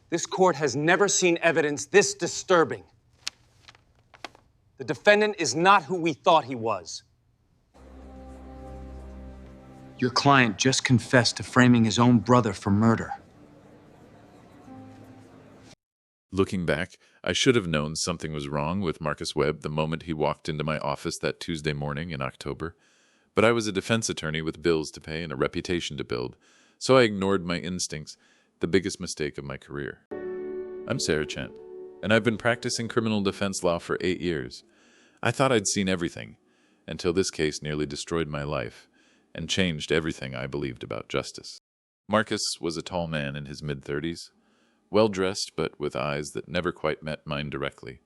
This court has never seen evidence this disturbing. The defendant is not who we thought he was. Your client just confessed to framing his own brother for murder. Looking back, I should have known something was wrong with Marcus Webb the moment he walked into my office that Tuesday morning in October. But I was a defense attorney with bills to pay and a reputation to build, so I ignored my instincts, the biggest mistake of my career. I'm Sarah Chen, and I've been practicing criminal defense law for 8 years. I thought I'd seen everything, until this case nearly destroyed my life and changed everything I believed about justice. Marcus was a tall man in his mid-30s, well-dressed but with eyes that never quite met mine directly.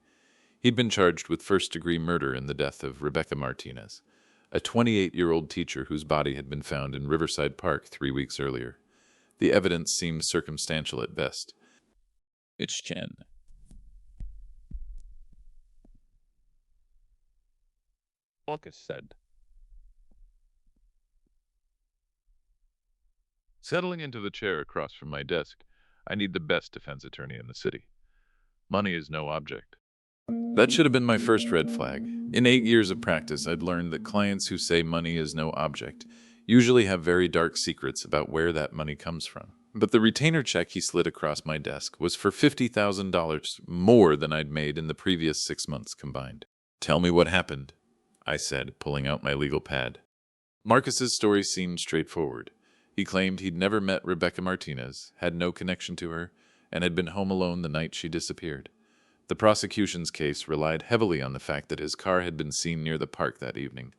He'd been charged with first-degree murder in the death of Rebecca Martinez, a 28-year-old teacher whose body had been found in Riverside Park 3 weeks earlier. The evidence seemed circumstantial at best. It's Chen. Marcus said. Settling into the chair across from my desk, I need the best defense attorney in the city. Money is no object. That should have been my first red flag. In 8 years of practice, I'd learned that clients who say money is no object usually have very dark secrets about where that money comes from. But the retainer check he slid across my desk was for $50,000 more than I'd made in the previous 6 months combined. "Tell me what happened," I said, pulling out my legal pad. Marcus's story seemed straightforward. He claimed he'd never met Rebecca Martinez, had no connection to her, and had been home alone the night she disappeared. The prosecution's case relied heavily on the fact that his car had been seen near the park that evening.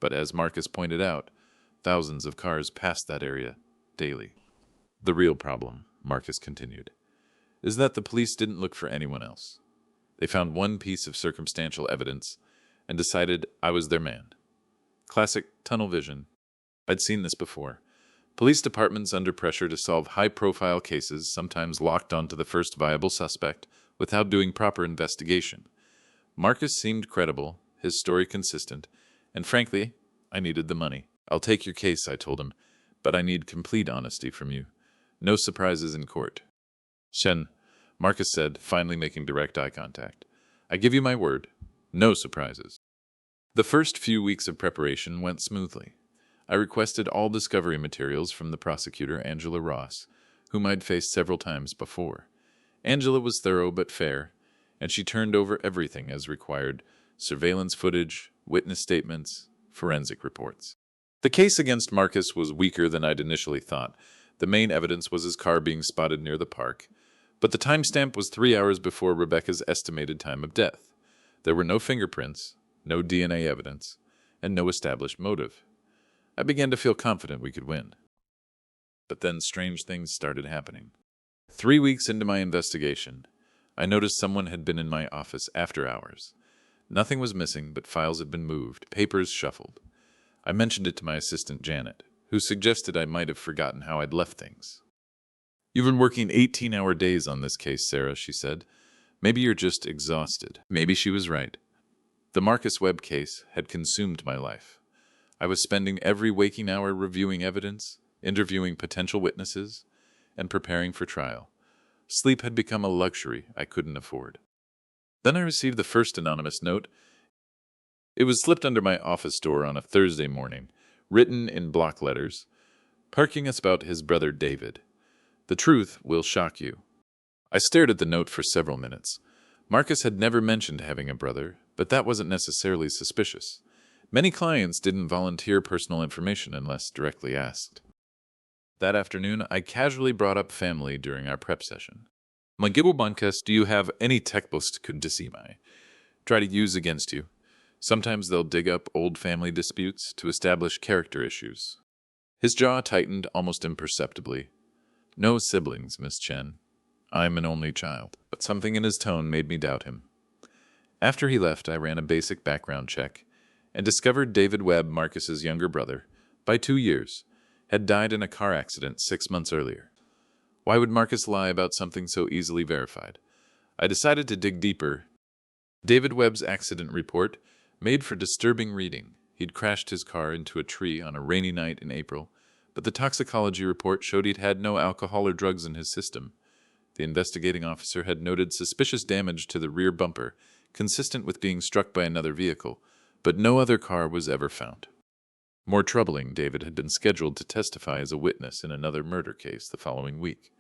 But as Marcus pointed out, thousands of cars passed that area daily. "The real problem," Marcus continued, "is that the police didn't look for anyone else. They found one piece of circumstantial evidence and decided I was their man. Classic tunnel vision. I'd seen this before. Police departments under pressure to solve high-profile cases sometimes locked onto the first viable suspect without doing proper investigation. Marcus seemed credible, his story consistent, and frankly, I needed the money. "I'll take your case," I told him, "but I need complete honesty from you. No surprises in court." "Chen," Marcus said, finally making direct eye contact. "I give you my word, no surprises." The first few weeks of preparation went smoothly. I requested all discovery materials from the prosecutor, Angela Ross, whom I'd faced several times before. Angela was thorough but fair, and she turned over everything as required: surveillance footage, witness statements, forensic reports. The case against Marcus was weaker than I'd initially thought. The main evidence was his car being spotted near the park, but the timestamp was 3 hours before Rebecca's estimated time of death. There were no fingerprints, no DNA evidence, and no established motive. I began to feel confident we could win. But then strange things started happening. 3 weeks into my investigation, I noticed someone had been in my office after hours. Nothing was missing, but files had been moved, papers shuffled. I mentioned it to my assistant, Janet, who suggested I might have forgotten how I'd left things. "You've been working 18-hour days on this case, Sarah," she said. "Maybe you're just exhausted." Maybe she was right. The Marcus Webb case had consumed my life. I was spending every waking hour reviewing evidence, interviewing potential witnesses, and preparing for trial. Sleep had become a luxury I couldn't afford. Then I received the first anonymous note. It was slipped under my office door on a Thursday morning, written in block letters, parking us about his brother David. The truth will shock you. I stared at the note for several minutes. Marcus had never mentioned having a brother, but that wasn't necessarily suspicious. Many clients didn't volunteer personal information unless directly asked. That afternoon, I casually brought up family during our prep session. "Magibu Bankas, do you have any textbooks kundisima try to use against you? Sometimes they'll dig up old family disputes to establish character issues." His jaw tightened almost imperceptibly. "No siblings, Miss Chen. I'm an only child." But something in his tone made me doubt him. After he left, I ran a basic background check and discovered David Webb, Marcus's younger brother, by 2 years, had died in a car accident 6 months earlier. Why would Marcus lie about something so easily verified? I decided to dig deeper. David Webb's accident report made for disturbing reading. He'd crashed his car into a tree on a rainy night in April, but the toxicology report showed he'd had no alcohol or drugs in his system. The investigating officer had noted suspicious damage to the rear bumper, consistent with being struck by another vehicle, but no other car was ever found. More troubling, David had been scheduled to testify as a witness in another murder case the following week.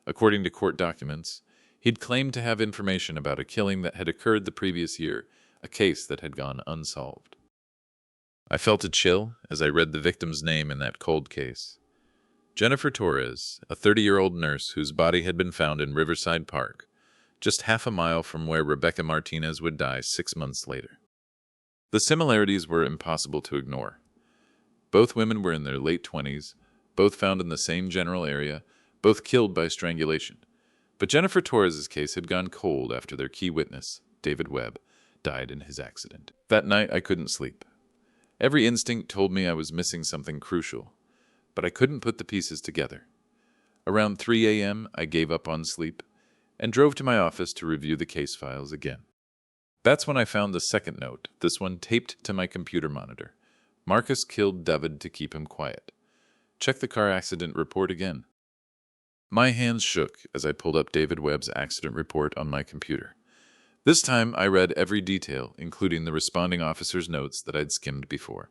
According to court documents, he'd claimed to have information about a killing that had occurred the previous year, a case that had gone unsolved. I felt a chill as I read the victim's name in that cold case. Jennifer Torres, a 30-year-old nurse whose body had been found in Riverside Park, just half a mile from where Rebecca Martinez would die 6 months later. The similarities were impossible to ignore. Both women were in their late 20s, both found in the same general area, both killed by strangulation. But Jennifer Torres' case had gone cold after their key witness, David Webb, died in his accident. That night I couldn't sleep. Every instinct told me I was missing something crucial, but I couldn't put the pieces together. Around 3 a.m., I gave up on sleep and drove to my office to review the case files again. That's when I found the second note, this one taped to my computer monitor. Marcus killed David to keep him quiet. Check the car accident report again. My hands shook as I pulled up David Webb's accident report on my computer. This time I read every detail, including the responding officer's notes that I'd skimmed before.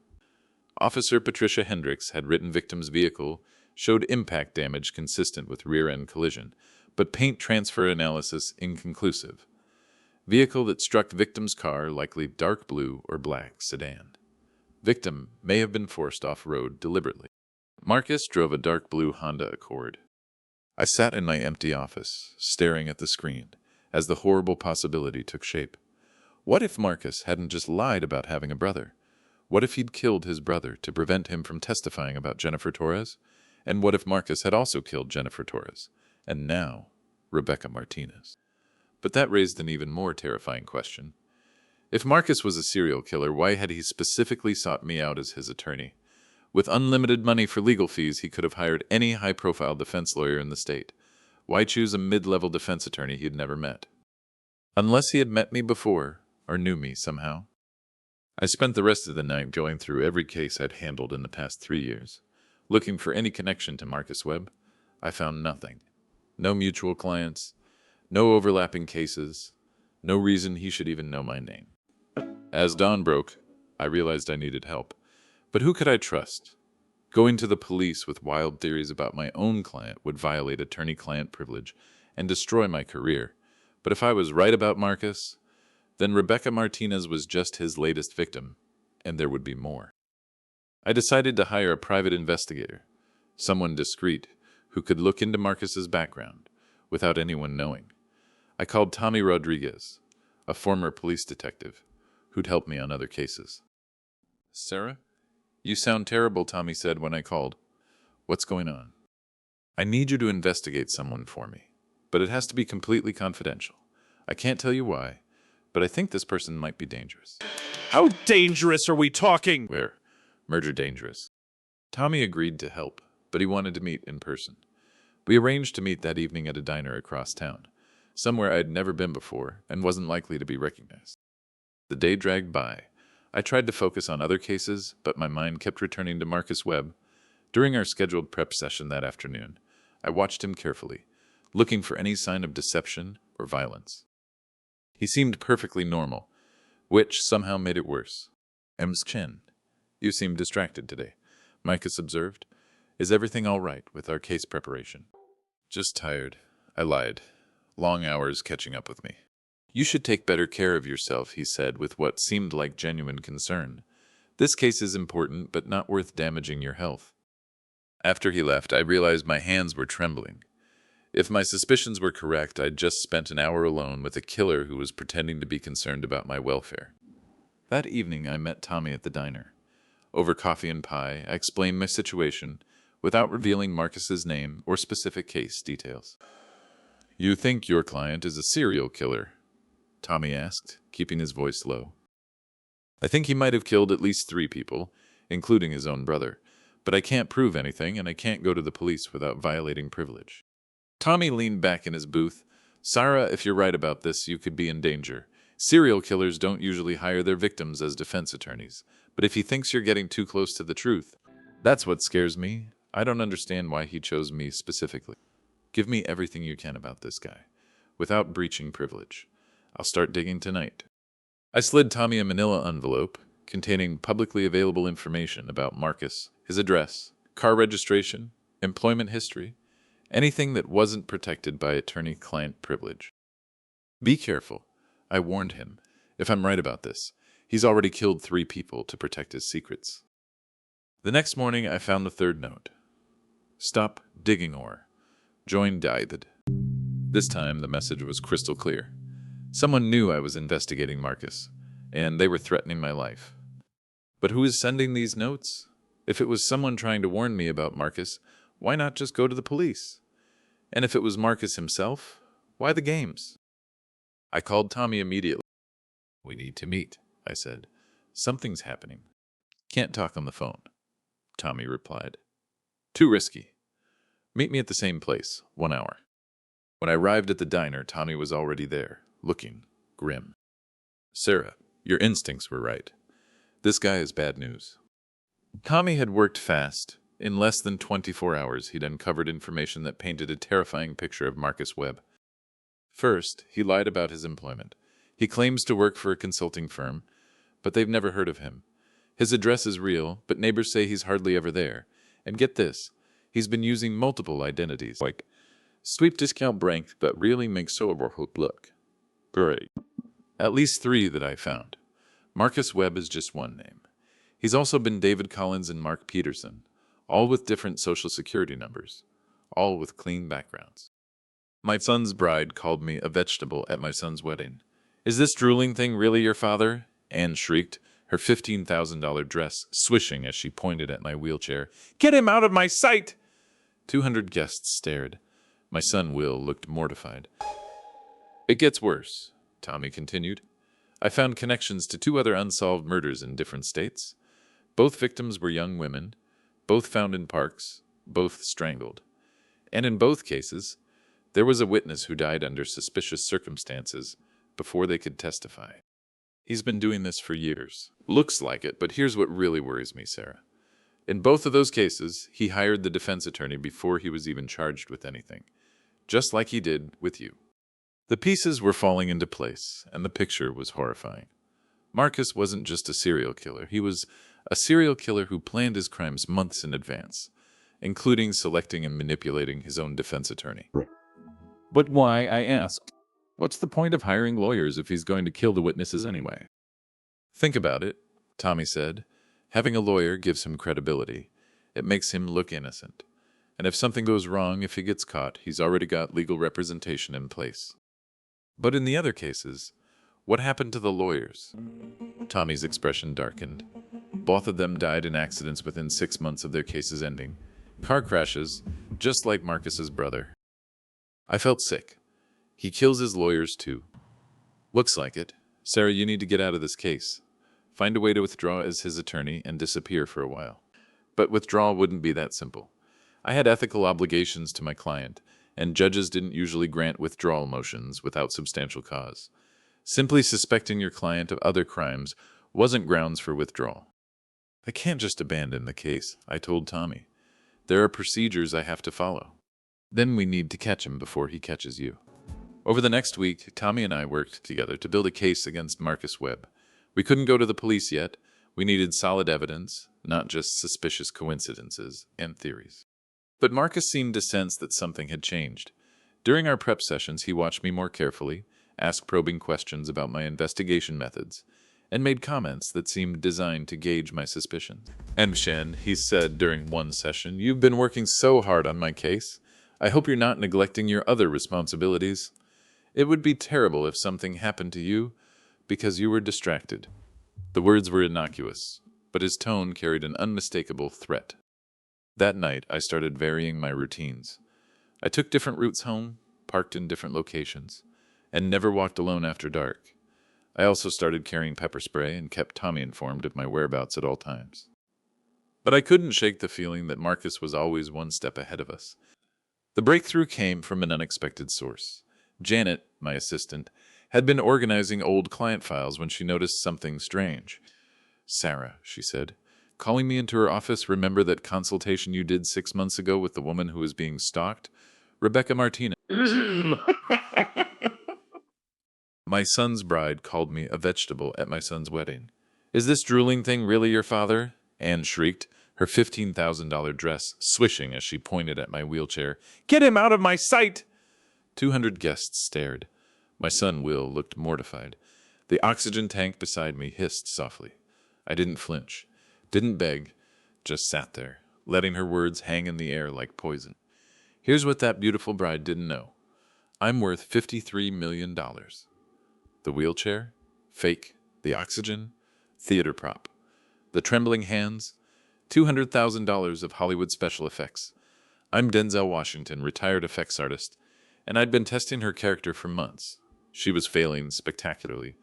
Officer Patricia Hendricks had written victim's vehicle showed impact damage consistent with rear-end collision, but paint transfer analysis inconclusive. Vehicle that struck victim's car likely dark blue or black sedan. Victim may have been forced off-road deliberately. Marcus drove a dark blue Honda Accord. I sat in my empty office, staring at the screen, as the horrible possibility took shape. What if Marcus hadn't just lied about having a brother? What if he'd killed his brother to prevent him from testifying about Jennifer Torres? And what if Marcus had also killed Jennifer Torres? And now, Rebecca Martinez. But that raised an even more terrifying question. If Marcus was a serial killer, why had he specifically sought me out as his attorney? With unlimited money for legal fees, he could have hired any high-profile defense lawyer in the state. Why choose a mid-level defense attorney he'd never met? Unless he had met me before, or knew me somehow. I spent the rest of the night going through every case I'd handled in the past 3 years. Looking for any connection to Marcus Webb, I found nothing. No mutual clients, no overlapping cases, no reason he should even know my name. As dawn broke, I realized I needed help. But who could I trust? Going to the police with wild theories about my own client would violate attorney-client privilege and destroy my career. But if I was right about Marcus, then Rebecca Martinez was just his latest victim, and there would be more. I decided to hire a private investigator, someone discreet, who could look into Marcus's background without anyone knowing. I called Tommy Rodriguez, a former police detective, who'd helped me on other cases. Sarah? You sound terrible, Tommy said when I called. What's going on? I need you to investigate someone for me, but it has to be completely confidential. I can't tell you why, but I think this person might be dangerous. How dangerous are we talking? Where? Murder dangerous. Tommy agreed to help, but he wanted to meet in person. We arranged to meet that evening at a diner across town, somewhere I'd never been before and wasn't likely to be recognized. The day dragged by. I tried to focus on other cases, but my mind kept returning to Marcus Webb. During our scheduled prep session that afternoon, I watched him carefully, looking for any sign of deception or violence. He seemed perfectly normal, which somehow made it worse. Chen, you seem distracted today, Marcus observed. Is everything all right with our case preparation? Just tired, I lied. Long hours catching up with me. You should take better care of yourself, he said with what seemed like genuine concern. This case is important, but not worth damaging your health. After he left, I realized my hands were trembling. If my suspicions were correct, I'd just spent an hour alone with a killer who was pretending to be concerned about my welfare. That evening, I met Tommy at the diner. Over coffee and pie, I explained my situation without revealing Marcus's name or specific case details. You think your client is a serial killer? Tommy asked, keeping his voice low. I think he might have killed at least 3 people, including his own brother, but I can't prove anything and I can't go to the police without violating privilege. Tommy leaned back in his booth. Sarah, if you're right about this, you could be in danger. Serial killers don't usually hire their victims as defense attorneys, but if he thinks you're getting too close to the truth, that's what scares me. I don't understand why he chose me specifically. Give me everything you can about this guy, without breaching privilege. I'll start digging tonight. I slid Tommy a manila envelope containing publicly available information about Marcus, his address, car registration, employment history, anything that wasn't protected by attorney-client privilege. Be careful, I warned him. If I'm right about this, he's already killed 3 people to protect his secrets. The next morning, I found the third note. Stop digging ore. Join David. This time, the message was crystal clear. Someone knew I was investigating Marcus, and they were threatening my life. But who is sending these notes? If it was someone trying to warn me about Marcus, why not just go to the police? And if it was Marcus himself, why the games? I called Tommy immediately. We need to meet, I said. Something's happening. Can't talk on the phone, Tommy replied. Too risky. Meet me at the same place, 1 hour. When I arrived at the diner, Tommy was already there, looking grim. Sarah, your instincts were right. This guy is bad news. Tommy had worked fast. In less than 24 hours, he'd uncovered information that painted a terrifying picture of Marcus Webb. First, he lied about his employment. He claims to work for a consulting firm, but they've never heard of him. His address is real, but neighbors say he's hardly ever there. And get this, he's been using multiple identities, like sweep discount bank, but really makes overhook look. Great. At least 3 that I found. Marcus Webb is just one name. He's also been David Collins and Mark Peterson, all with different social security numbers, all with clean backgrounds. My son's bride called me a vegetable at my son's wedding. Is this drooling thing really your father? Anne shrieked, her $15,000 dress swishing as she pointed at my wheelchair. Get him out of my sight! 200 guests stared. My son, Will, looked mortified. It gets worse, Tommy continued. I found connections to 2 other unsolved murders in different states. Both victims were young women, both found in parks, both strangled. And in both cases, there was a witness who died under suspicious circumstances before they could testify. He's been doing this for years. Looks like it, but here's what really worries me, Sarah. In both of those cases, he hired the defense attorney before he was even charged with anything, just like he did with you. The pieces were falling into place, and the picture was horrifying. Marcus wasn't just a serial killer. He was a serial killer who planned his crimes months in advance, including selecting and manipulating his own defense attorney. But why, I asked. What's the point of hiring lawyers if he's going to kill the witnesses anyway? Think about it, Tommy said. Having a lawyer gives him credibility. It makes him look innocent. And if something goes wrong, if he gets caught, he's already got legal representation in place. But in the other cases, what happened to the lawyers? Tommy's expression darkened. Both of them died in accidents within 6 months of their cases ending. Car crashes, just like Marcus's brother. I felt sick. He kills his lawyers too. Looks like it. Sarah, you need to get out of this case. Find a way to withdraw as his attorney and disappear for a while. But withdrawal wouldn't be that simple. I had ethical obligations to my client, and judges didn't usually grant withdrawal motions without substantial cause. Simply suspecting your client of other crimes wasn't grounds for withdrawal. I can't just abandon the case, I told Tommy. There are procedures I have to follow. Then we need to catch him before he catches you. Over the next week, Tommy and I worked together to build a case against Marcus Webb. We couldn't go to the police yet. We needed solid evidence, not just suspicious coincidences and theories. But Marcus seemed to sense that something had changed. During our prep sessions, he watched me more carefully, asked probing questions about my investigation methods, and made comments that seemed designed to gauge my suspicions. And Shen, he said during one session, you've been working so hard on my case. I hope you're not neglecting your other responsibilities. It would be terrible if something happened to you because you were distracted. The words were innocuous, but his tone carried an unmistakable threat. That night, I started varying my routines. I took different routes home, parked in different locations, and never walked alone after dark. I also started carrying pepper spray and kept Tommy informed of my whereabouts at all times. But I couldn't shake the feeling that Marcus was always one step ahead of us. The breakthrough came from an unexpected source. Janet, my assistant, had been organizing old client files when she noticed something strange. Sarah, she said, calling me into her office, remember that consultation you did 6 months ago with the woman who was being stalked? Rebecca Martinez. My son's bride called me a vegetable at my son's wedding. Is this drooling thing really your father? Anne shrieked, her $15,000 dress swishing as she pointed at my wheelchair. Get him out of my sight! 200 guests stared. My son, Will, looked mortified. The oxygen tank beside me hissed softly. I didn't flinch, didn't beg, just sat there, letting her words hang in the air like poison. Here's what that beautiful bride didn't know. I'm worth $53 million. The wheelchair, fake, the oxygen, theater prop. The trembling hands, $200,000 of Hollywood special effects. I'm Denzel Washington, retired effects artist, and I'd been testing her character for months. She was failing spectacularly.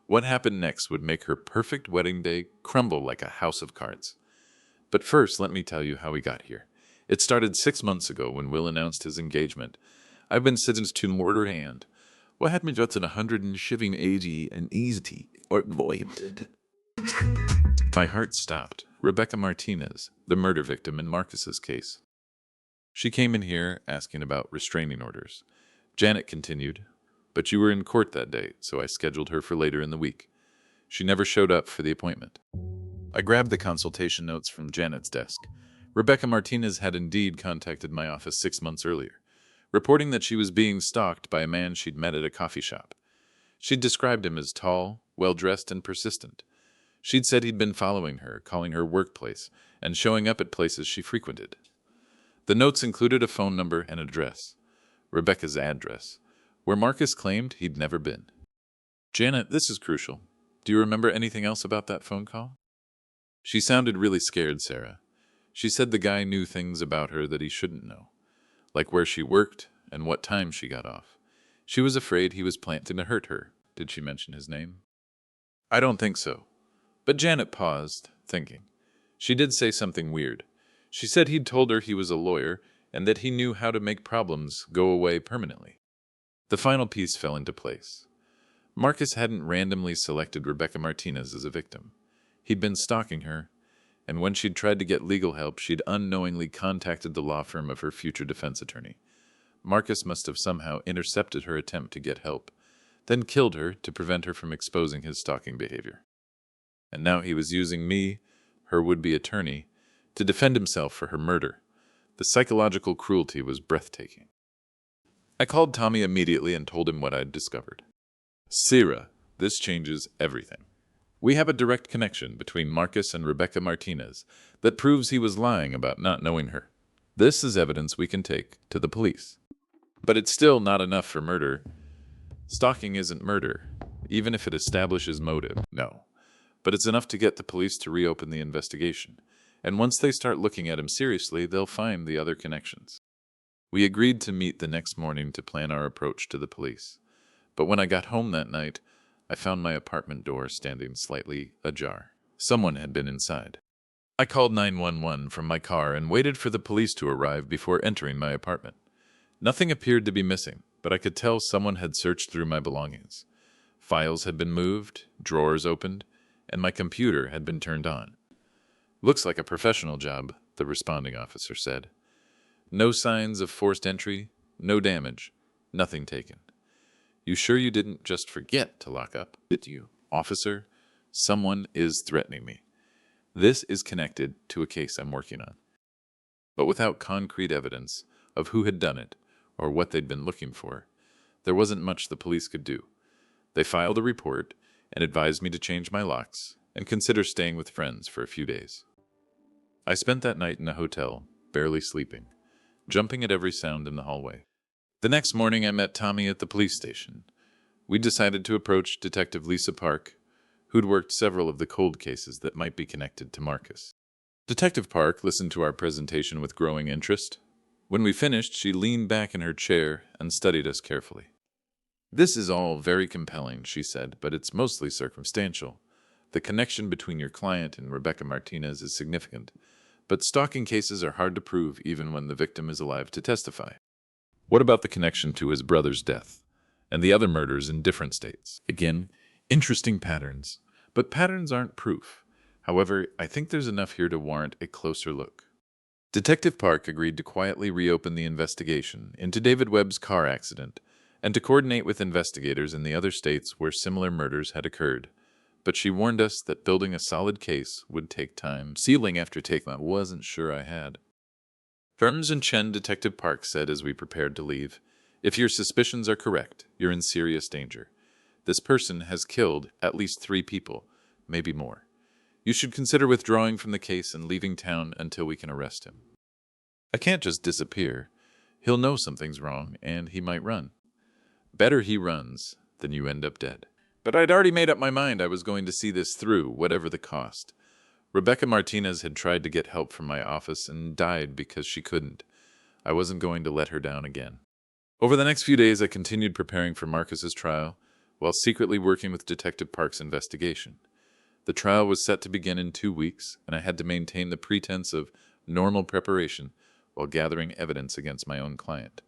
What happened next would make her perfect wedding day crumble like a house of cards. But first, let me tell you how we got here. It started 6 months ago when Will announced his engagement. I've been sentenced to murder and what had me just in 180 and easy or voided. My heart stopped. Rebecca Martinez, the murder victim in Marcus's case. She came in here asking about restraining orders. Janet continued, but you were in court that day, so I scheduled her for later in the week. She never showed up for the appointment. I grabbed the consultation notes from Janet's desk. Rebecca Martinez had indeed contacted my office 6 months earlier, reporting that she was being stalked by a man she'd met at a coffee shop. She'd described him as tall, well-dressed, and persistent. She'd said he'd been following her, calling her workplace, and showing up at places she frequented. The notes included a phone number and address, Rebecca's address, where Marcus claimed he'd never been. Janet, this is crucial. Do you remember anything else about that phone call? She sounded really scared, Sarah. She said the guy knew things about her that he shouldn't know, like where she worked and what time she got off. She was afraid he was planning to hurt her. Did she mention his name? I don't think so. But Janet paused, thinking. She did say something weird. She said he'd told her he was a lawyer and that he knew how to make problems go away permanently. The final piece fell into place. Marcus hadn't randomly selected Rebecca Martinez as a victim. He'd been stalking her, and when she'd tried to get legal help, she'd unknowingly contacted the law firm of her future defense attorney. Marcus must have somehow intercepted her attempt to get help, then killed her to prevent her from exposing his stalking behavior. And now he was using me, her would-be attorney, to defend himself for her murder. The psychological cruelty was breathtaking. I called Tommy immediately and told him what I'd discovered. Sarah, this changes everything. We have a direct connection between Marcus and Rebecca Martinez that proves he was lying about not knowing her. This is evidence we can take to the police. But it's still not enough for murder. Stalking isn't murder, even if it establishes motive, no. But it's enough to get the police to reopen the investigation. And once they start looking at him seriously, they'll find the other connections. We agreed to meet the next morning to plan our approach to the police. But when I got home that night, I found my apartment door standing slightly ajar. Someone had been inside. I called 911 from my car and waited for the police to arrive before entering my apartment. Nothing appeared to be missing, but I could tell someone had searched through my belongings. Files had been moved, drawers opened, and my computer had been turned on. Looks like a professional job, the responding officer said. No signs of forced entry, no damage, nothing taken. You sure you didn't just forget to lock up? Did you? Officer, someone is threatening me. This is connected to a case I'm working on. But without concrete evidence of who had done it or what they'd been looking for, there wasn't much the police could do. They filed a report and advised me to change my locks and consider staying with friends for a few days. I spent that night in a hotel, barely sleeping, jumping at every sound in the hallway. The next morning, I met Tommy at the police station. We decided to approach Detective Lisa Park, who'd worked several of the cold cases that might be connected to Marcus. Detective Park listened to our presentation with growing interest. When we finished, she leaned back in her chair and studied us carefully. This is all very compelling, she said, but it's mostly circumstantial. The connection between your client and Rebecca Martinez is significant, but stalking cases are hard to prove even when the victim is alive to testify. What about the connection to his brother's death and the other murders in different states? Again, interesting patterns, but patterns aren't proof. However, I think there's enough here to warrant a closer look. Detective Park agreed to quietly reopen the investigation into David Webb's car accident and to coordinate with investigators in the other states where similar murders had occurred. But she warned us that building a solid case would take time. Sealing after taking I wasn't sure I had. Burns and Chen, Detective Park said as we prepared to leave, "If your suspicions are correct, you're in serious danger. This person has killed at least 3 people, maybe more. You should consider withdrawing from the case and leaving town until we can arrest him. I can't just disappear. He'll know something's wrong, and he might run. Better he runs than you end up dead." But I'd already made up my mind I was going to see this through, whatever the cost. Rebecca Martinez had tried to get help from my office and died because she couldn't. I wasn't going to let her down again. Over the next few days, I continued preparing for Marcus's trial, while secretly working with Detective Park's investigation. The trial was set to begin in 2 weeks, and I had to maintain the pretense of normal preparation while gathering evidence against my own client.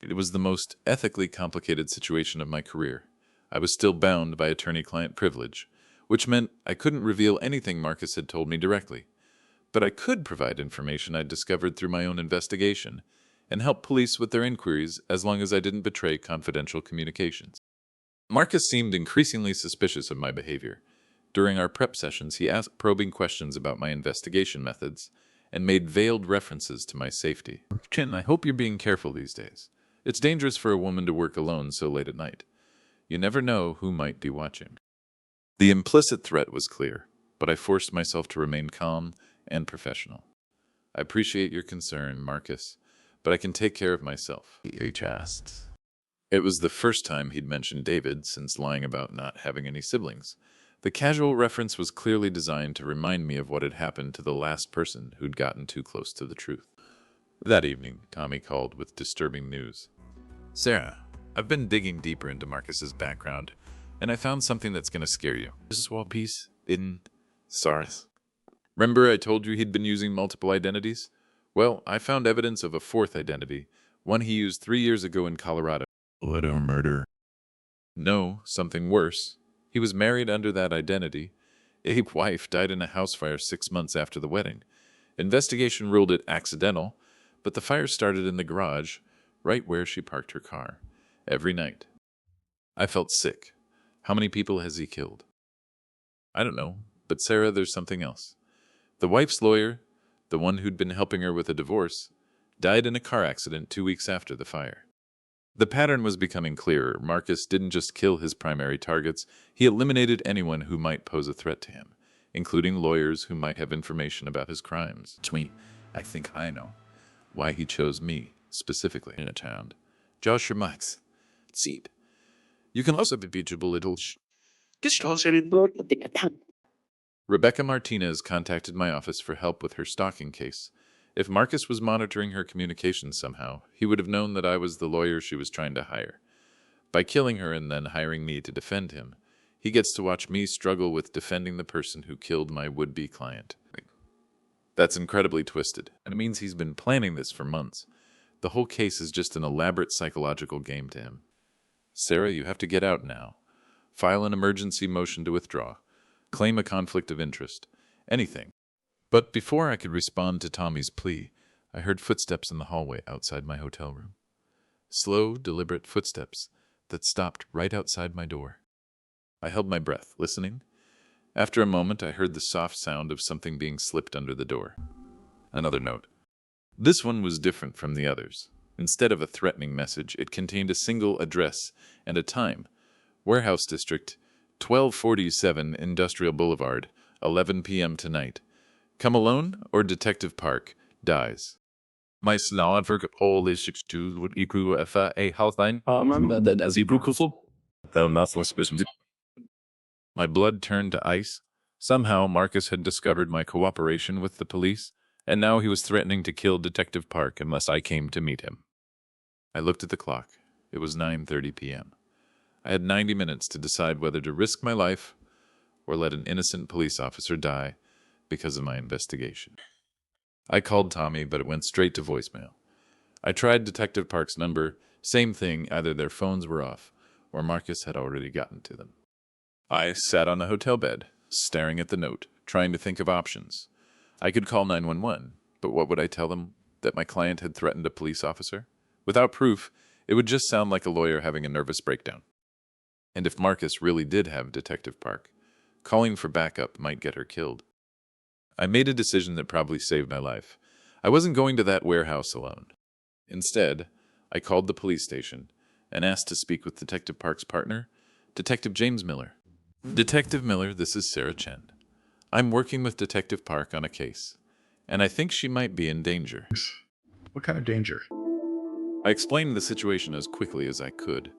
It was the most ethically complicated situation of my career. I was still bound by attorney-client privilege, which meant I couldn't reveal anything Marcus had told me directly. But I could provide information I'd discovered through my own investigation and help police with their inquiries as long as I didn't betray confidential communications. Marcus seemed increasingly suspicious of my behavior. During our prep sessions, he asked probing questions about my investigation methods and made veiled references to my safety. "Chin, I hope you're being careful these days. It's dangerous for a woman to work alone so late at night. You never know who might be watching." The implicit threat was clear, but I forced myself to remain calm and professional. "I appreciate your concern, Marcus, but I can take care of myself." He asked. It was the first time he'd mentioned David since lying about not having any siblings. The casual reference was clearly designed to remind me of what had happened to the last person who'd gotten too close to the truth. That evening, Tommy called with disturbing news. "Sarah, I've been digging deeper into Marcus's background, and I found something that's going to scare you. This is one piece in SARS. Remember I told you he'd been using multiple identities? Well, I found evidence of a 4th identity, one he used 3 years ago in Colorado." "What a murder." "No, something worse. He was married under that identity. A wife died in a house fire 6 months after the wedding. Investigation ruled it accidental, but the fire started in the garage, right where she parked her car. Every night. I felt sick. How many people has he killed?" "I don't know, but Sarah, there's something else. The wife's lawyer, the one who'd been helping her with a divorce, died in a car accident 2 weeks after the fire." The pattern was becoming clearer. Marcus didn't just kill his primary targets, he eliminated anyone who might pose a threat to him, including lawyers who might have information about his crimes. I think I know why he chose me, specifically, in a town. Josh Max. Seed. You can also be beachable little Rebecca Martinez contacted my office for help with her stalking case. If Marcus was monitoring her communications somehow, he would have known that I was the lawyer she was trying to hire. By killing her and then hiring me to defend him, he gets to watch me struggle with defending the person who killed my would-be client. That's incredibly twisted, and it means he's been planning this for months. The whole case is just an elaborate psychological game to him. "Sarah, you have to get out now. File an emergency motion to withdraw. Claim a conflict of interest. Anything." But before I could respond to Tommy's plea, I heard footsteps in the hallway outside my hotel room. Slow, deliberate footsteps that stopped right outside my door. I held my breath, listening. After a moment, I heard the soft sound of something being slipped under the door. Another note. This one was different from the others. Instead of a threatening message, it contained a single address and a time. Warehouse District, 1247 Industrial Boulevard, 11 p.m. tonight. Come alone or Detective Park dies. My snarl for all is 62 would equal a house line. That as he brutal. My blood turned to ice. Somehow Marcus had discovered my cooperation with the police, and now he was threatening to kill Detective Park unless I came to meet him. I looked at the clock. It was 9:30 p.m. I had 90 minutes to decide whether to risk my life or let an innocent police officer die because of my investigation. I called Tommy, but it went straight to voicemail. I tried Detective Park's number. Same thing, either their phones were off or Marcus had already gotten to them. I sat on the hotel bed, staring at the note, trying to think of options. I could call 911, But what would I tell them? That my client had threatened a police officer? Without proof, it would just sound like a lawyer having a nervous breakdown. And if Marcus really did have Detective Park, calling for backup might get her killed. I made a decision that probably saved my life. I wasn't going to that warehouse alone. Instead, I called the police station and asked to speak with Detective Park's partner, Detective James Miller. Detective Miller, this is Sarah Chen. I'm working with Detective Park on a case, and I think she might be in danger. What kind of danger? I explained the situation as quickly as I could,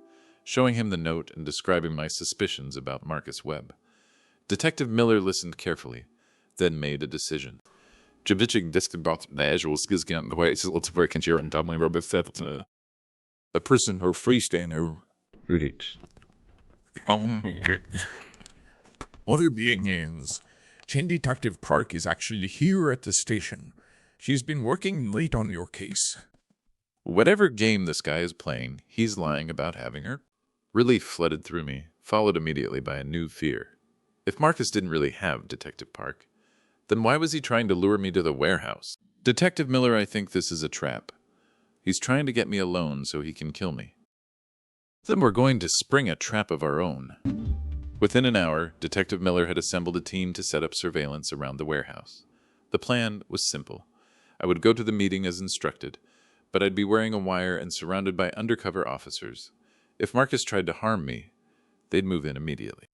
showing him the note and describing my suspicions about Marcus Webb. Detective Miller listened carefully, then made a decision. A person or freestander. Other being is, Chen Detective Park is actually here at the station. She's been working late on your case. Whatever game this guy is playing, he's lying about having her. Relief flooded through me, followed immediately by a new fear. If Marcus didn't really have Detective Park, then why was he trying to lure me to the warehouse? Detective Miller, I think this is a trap. He's trying to get me alone so he can kill me. Then we're going to spring a trap of our own. Within an hour, Detective Miller had assembled a team to set up surveillance around the warehouse. The plan was simple. I would go to the meeting as instructed, but I'd be wearing a wire and surrounded by undercover officers. If Marcus tried to harm me, they'd move in immediately.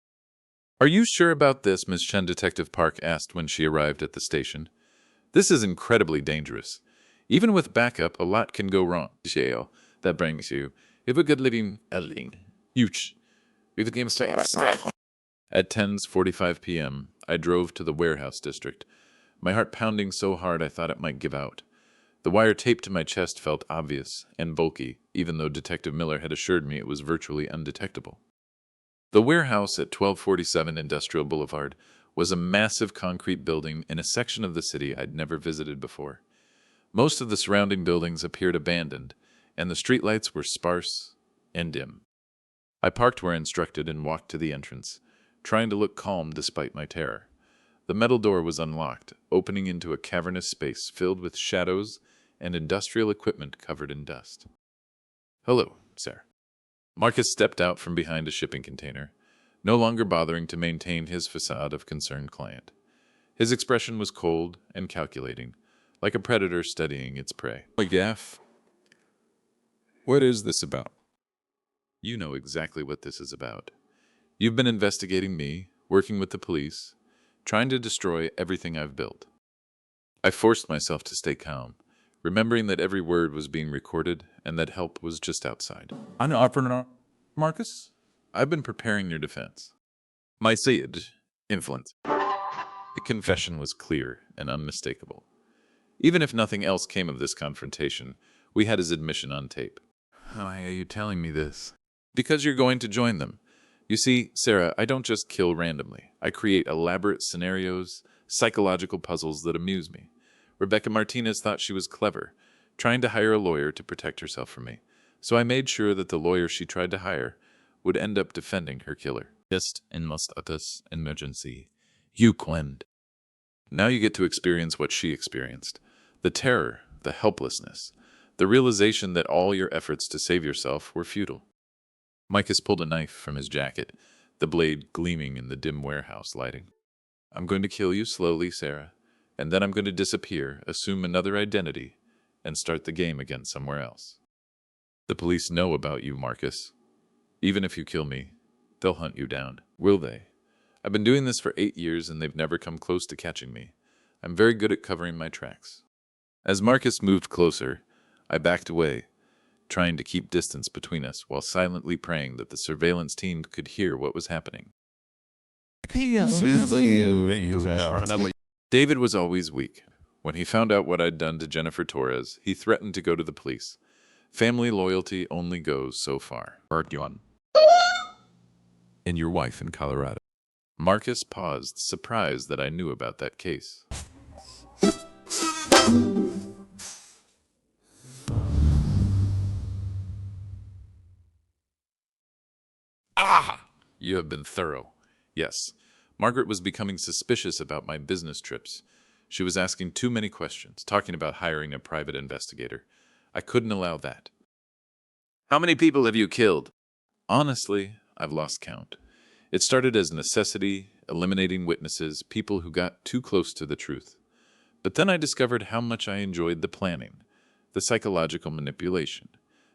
Are you sure about this? Ms. Chen, Detective Park asked when she arrived at the station. This is incredibly dangerous. Even with backup, a lot can go wrong. Jail, that brings you. If a good living editing. Huge. At 10:45 p.m., I drove to the warehouse district, my heart pounding so hard I thought it might give out. The wire taped to my chest felt obvious and bulky, even though Detective Miller had assured me it was virtually undetectable. The warehouse at 1247 Industrial Boulevard was a massive concrete building in a section of the city I'd never visited before. Most of the surrounding buildings appeared abandoned, and the streetlights were sparse and dim. I parked where instructed and walked to the entrance, trying to look calm despite my terror. The metal door was unlocked, opening into a cavernous space filled with shadows and industrial equipment covered in dust. Hello, sir. Marcus stepped out from behind a shipping container, no longer bothering to maintain his facade of concerned client. His expression was cold and calculating, like a predator studying its prey. Gaff, what is this about? You know exactly what this is about. You've been investigating me, working with the police, trying to destroy everything I've built. I forced myself to stay calm, remembering that every word was being recorded and that help was just outside. An operator, Marcus? I've been preparing your defense. My siege, influence. The confession was clear and unmistakable. Even if nothing else came of this confrontation, we had his admission on tape. Why are you telling me this? Because you're going to join them. You see, Sarah, I don't just kill randomly. I create elaborate scenarios, psychological puzzles that amuse me. Rebecca Martinez thought she was clever, trying to hire a lawyer to protect herself from me. So I made sure that the lawyer she tried to hire would end up defending her killer. Just in most of this emergency, you quend. Now you get to experience what she experienced. The terror, the helplessness, the realization that all your efforts to save yourself were futile. Micus pulled a knife from his jacket, the blade gleaming in the dim warehouse lighting. I'm going to kill you slowly, Sarah, and then I'm going to disappear, assume another identity, and start the game again somewhere else. The police know about you, Marcus. Even if you kill me, they'll hunt you down. Will they? I've been doing this for 8 years and they've never come close to catching me. I'm very good at covering my tracks. As Marcus moved closer, I backed away, trying to keep distance between us while silently praying that the surveillance team could hear what was happening. David was always weak. When he found out what I'd done to Jennifer Torres, he threatened to go to the police. Family loyalty only goes so far. And your wife in Colorado. Marcus paused, surprised that I knew about that case. You have been thorough. Yes, Margaret was becoming suspicious about my business trips. She was asking too many questions, talking about hiring a private investigator. I couldn't allow that. How many people have you killed? Honestly, I've lost count. It started as necessity, eliminating witnesses, people who got too close to the truth. But then I discovered how much I enjoyed the planning, the psychological manipulation,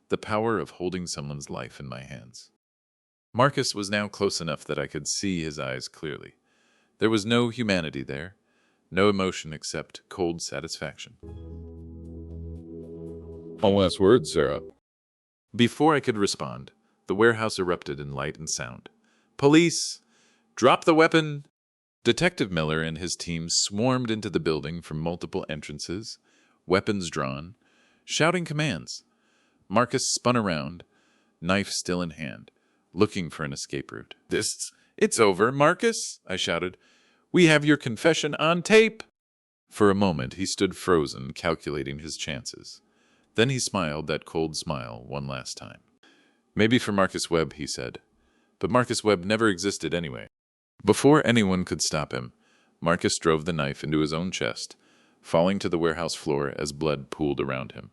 the power of holding someone's life in my hands. Marcus was now close enough that I could see his eyes clearly. There was no humanity there, no emotion except cold satisfaction. One last word, Sarah. Before I could respond, the warehouse erupted in light and sound. Police! Drop the weapon! Detective Miller and his team swarmed into the building from multiple entrances, weapons drawn, shouting commands. Marcus spun around, knife still in hand, looking for an escape route. It's over, Marcus, I shouted. We have your confession on tape. For a moment, he stood frozen, calculating his chances. Then he smiled that cold smile one last time. Maybe for Marcus Webb, he said. But Marcus Webb never existed anyway. Before anyone could stop him, Marcus drove the knife into his own chest, falling to the warehouse floor as blood pooled around him.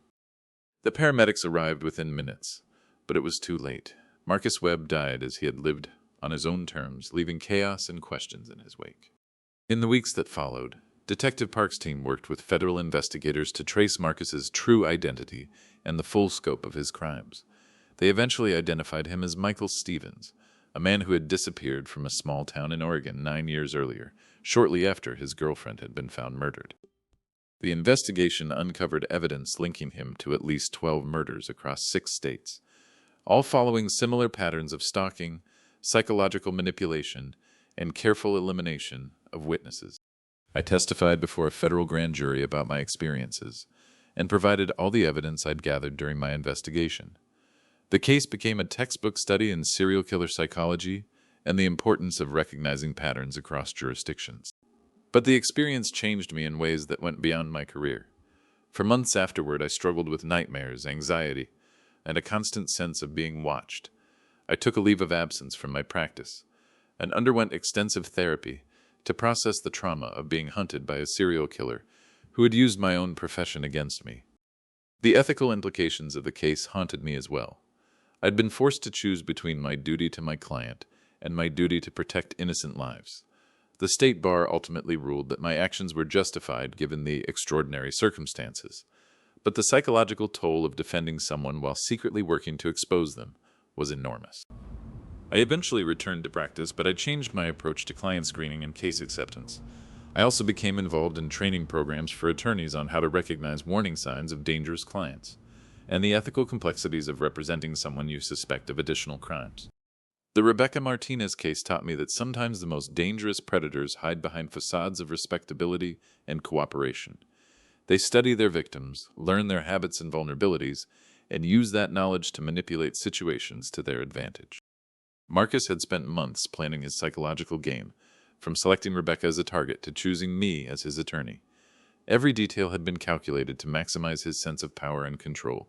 The paramedics arrived within minutes, but it was too late. Marcus Webb died as he had lived on his own terms, leaving chaos and questions in his wake. In the weeks that followed, Detective Park's team worked with federal investigators to trace Marcus's true identity and the full scope of his crimes. They eventually identified him as Michael Stevens, a man who had disappeared from a small town in Oregon 9 years earlier, shortly after his girlfriend had been found murdered. The investigation uncovered evidence linking him to at least 12 murders across 6 states, all following similar patterns of stalking, psychological manipulation, and careful elimination of witnesses. I testified before a federal grand jury about my experiences and provided all the evidence I'd gathered during my investigation. The case became a textbook study in serial killer psychology and the importance of recognizing patterns across jurisdictions. But the experience changed me in ways that went beyond my career. For months afterward, I struggled with nightmares, anxiety, and a constant sense of being watched. I took a leave of absence from my practice and underwent extensive therapy to process the trauma of being hunted by a serial killer who had used my own profession against me. The ethical implications of the case haunted me as well. I'd been forced to choose between my duty to my client and my duty to protect innocent lives. The state bar ultimately ruled that my actions were justified given the extraordinary circumstances, but the psychological toll of defending someone while secretly working to expose them was enormous. I eventually returned to practice, but I changed my approach to client screening and case acceptance. I also became involved in training programs for attorneys on how to recognize warning signs of dangerous clients and the ethical complexities of representing someone you suspect of additional crimes. The Rebecca Martinez case taught me that sometimes the most dangerous predators hide behind facades of respectability and cooperation. They study their victims, learn their habits and vulnerabilities, and use that knowledge to manipulate situations to their advantage. Marcus had spent months planning his psychological game, from selecting Rebecca as a target to choosing me as his attorney. Every detail had been calculated to maximize his sense of power and control.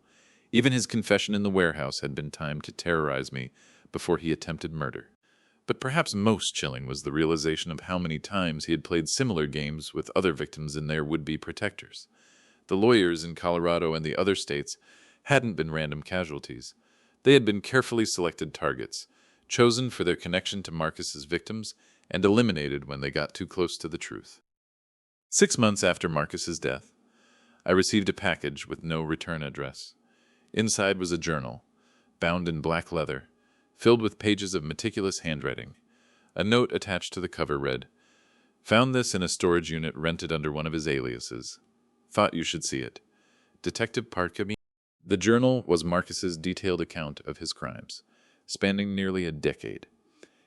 Even his confession in the warehouse had been timed to terrorize me before he attempted murder. But perhaps most chilling was the realization of how many times he had played similar games with other victims and their would-be protectors. The lawyers in Colorado and the other states hadn't been random casualties. They had been carefully selected targets, chosen for their connection to Marcus's victims, and eliminated when they got too close to the truth. 6 months after Marcus's death, I received a package with no return address. Inside was a journal, bound in black leather, filled with pages of meticulous handwriting. A note attached to the cover read, "Found this in a storage unit rented under one of his aliases. Thought you should see it. Detective Park." The journal was Marcus's detailed account of his crimes, spanning nearly a decade.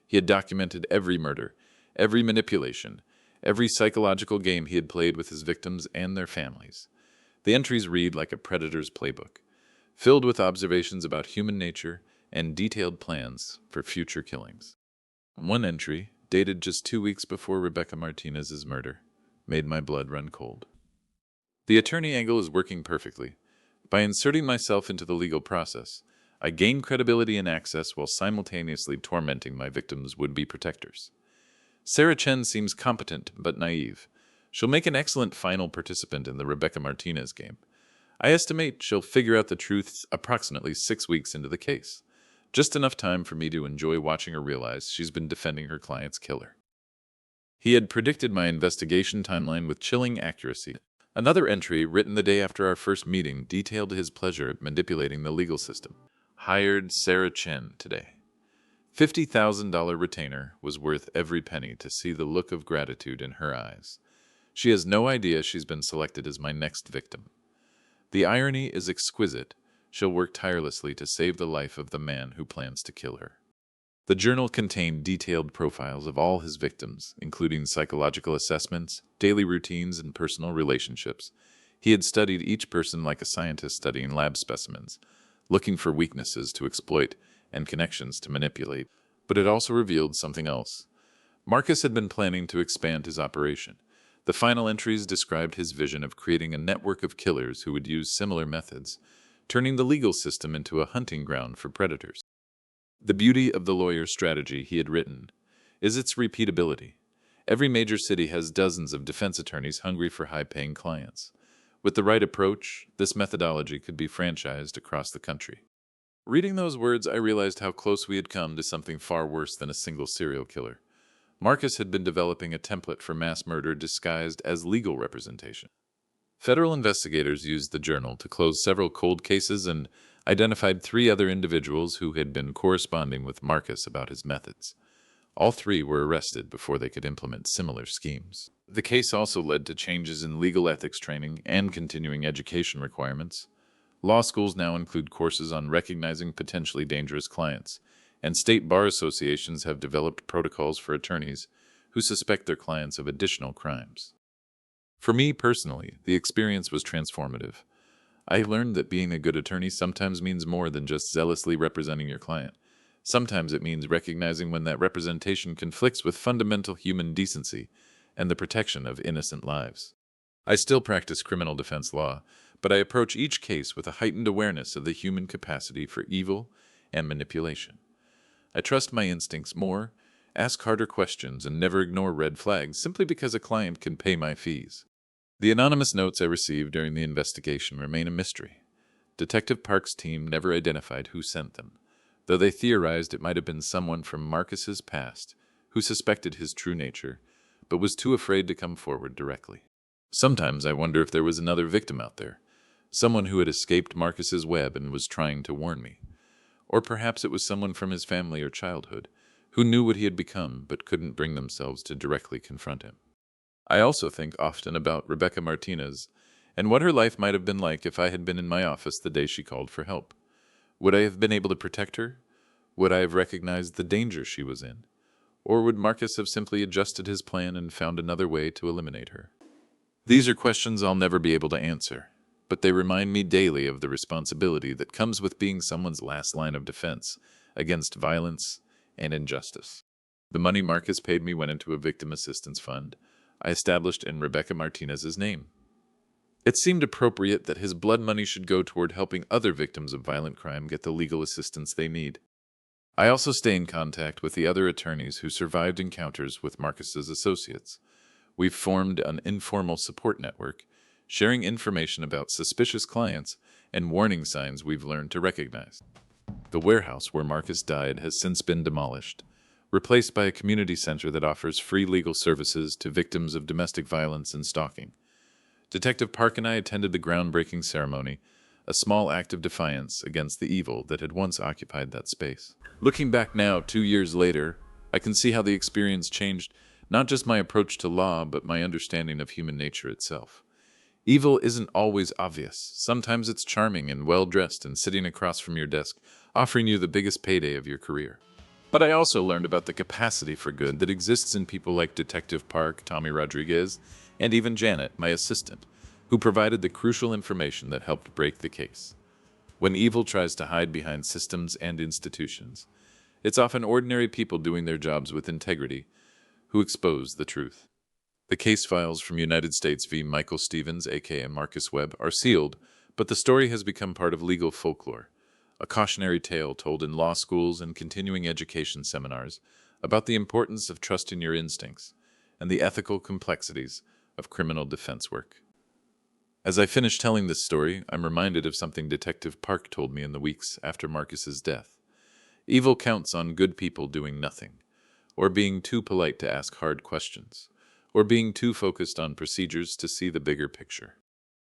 He had documented every murder, every manipulation, every psychological game he had played with his victims and their families. The entries read like a predator's playbook, filled with observations about human nature and detailed plans for future killings. One entry, dated just 2 weeks before Rebecca Martinez's murder, made my blood run cold. The attorney angle is working perfectly. By inserting myself into the legal process, I gain credibility and access while simultaneously tormenting my victims' would-be protectors. Sarah Chen seems competent but naive, She'll make an excellent final participant in the Rebecca Martinez game. I estimate she'll figure out the truth approximately 6 weeks into the case. Just enough time for me to enjoy watching her realize she's been defending her client's killer. He had predicted my investigation timeline with chilling accuracy. Another entry, written the day after our first meeting, detailed his pleasure at manipulating the legal system. Hired Sarah Chen today. $50,000 retainer was worth every penny to see the look of gratitude in her eyes. She has no idea she's been selected as my next victim. The irony is exquisite. She'll work tirelessly to save the life of the man who plans to kill her. The journal contained detailed profiles of all his victims, including psychological assessments, daily routines, and personal relationships. He had studied each person like a scientist studying lab specimens, looking for weaknesses to exploit and connections to manipulate. But it also revealed something else. Marcus had been planning to expand his operation. The final entries described his vision of creating a network of killers who would use similar methods, turning the legal system into a hunting ground for predators. The beauty of the lawyer's strategy he had written is its repeatability. Every major city has dozens of defense attorneys hungry for high-paying clients. With the right approach, this methodology could be franchised across the country. Reading those words, I realized how close we had come to something far worse than a single serial killer. Marcus had been developing a template for mass murder disguised as legal representation. Federal investigators used the journal to close several cold cases and identified 3 other individuals who had been corresponding with Marcus about his methods. All 3 were arrested before they could implement similar schemes. The case also led to changes in legal ethics training and continuing education requirements. Law schools now include courses on recognizing potentially dangerous clients, and state bar associations have developed protocols for attorneys who suspect their clients of additional crimes. For me personally, the experience was transformative. I learned that being a good attorney sometimes means more than just zealously representing your client. Sometimes it means recognizing when that representation conflicts with fundamental human decency and the protection of innocent lives. I still practice criminal defense law, but I approach each case with a heightened awareness of the human capacity for evil and manipulation. I trust my instincts more, ask harder questions, and never ignore red flags simply because a client can pay my fees. The anonymous notes I received during the investigation remain a mystery. Detective Park's team never identified who sent them, though they theorized it might have been someone from Marcus's past who suspected his true nature, but was too afraid to come forward directly. Sometimes I wonder if there was another victim out there, someone who had escaped Marcus's web and was trying to warn me. Or perhaps it was someone from his family or childhood who knew what he had become but couldn't bring themselves to directly confront him. I also think often about Rebecca Martinez and what her life might have been like if I had been in my office the day she called for help. Would I have been able to protect her? Would I have recognized the danger she was in? Or would Marcus have simply adjusted his plan and found another way to eliminate her? These are questions I'll never be able to answer, but they remind me daily of the responsibility that comes with being someone's last line of defense against violence and injustice. The money Marcus paid me went into a victim assistance fund I established in Rebecca Martinez's name. It seemed appropriate that his blood money should go toward helping other victims of violent crime get the legal assistance they need. I also stay in contact with the other attorneys who survived encounters with Marcus's associates. We've formed an informal support network, sharing information about suspicious clients and warning signs we've learned to recognize. The warehouse where Marcus died has since been demolished, replaced by a community center that offers free legal services to victims of domestic violence and stalking. Detective Park and I attended the groundbreaking ceremony, a small act of defiance against the evil that had once occupied that space. Looking back now, 2 years later, I can see how the experience changed not just my approach to law, but my understanding of human nature itself. Evil isn't always obvious. Sometimes it's charming and well-dressed and sitting across from your desk, offering you the biggest payday of your career. But I also learned about the capacity for good that exists in people like Detective Park, Tommy Rodriguez, and even Janet, my assistant, who provided the crucial information that helped break the case. When evil tries to hide behind systems and institutions, it's often ordinary people doing their jobs with integrity who expose the truth. The case files from United States v. Michael Stevens, aka Marcus Webb, are sealed, but the story has become part of legal folklore, a cautionary tale told in law schools and continuing education seminars about the importance of trusting your instincts and the ethical complexities of criminal defense work. As I finish telling this story, I'm reminded of something Detective Park told me in the weeks after Marcus's death. Evil counts on good people doing nothing, or being too polite to ask hard questions, or being too focused on procedures to see the bigger picture.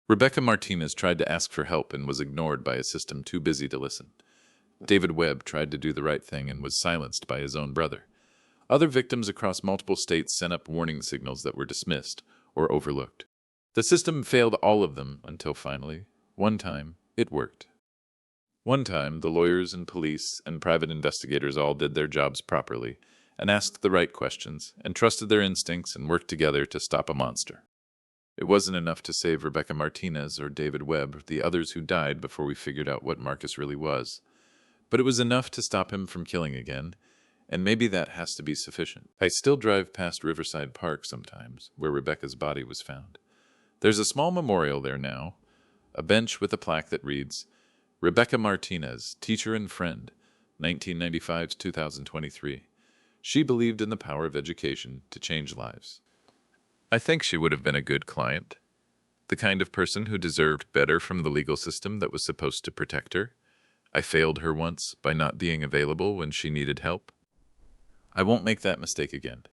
Rebecca Martinez tried to ask for help and was ignored by a system too busy to listen. David Webb tried to do the right thing and was silenced by his own brother. Other victims across multiple states sent up warning signals that were dismissed or overlooked. The system failed all of them until finally, one time, it worked. One time, the lawyers and police and private investigators all did their jobs properly and asked the right questions and trusted their instincts and worked together to stop a monster. It wasn't enough to save Rebecca Martinez or David Webb, the others who died before we figured out what Marcus really was. But it was enough to stop him from killing again, and maybe that has to be sufficient. I still drive past Riverside Park sometimes, where Rebecca's body was found. There's a small memorial there now, a bench with a plaque that reads, Rebecca Martinez, teacher and friend, 1995 to 2023. She believed in the power of education to change lives. I think she would have been a good client, the kind of person who deserved better from the legal system that was supposed to protect her. I failed her once by not being available when she needed help. I won't make that mistake again.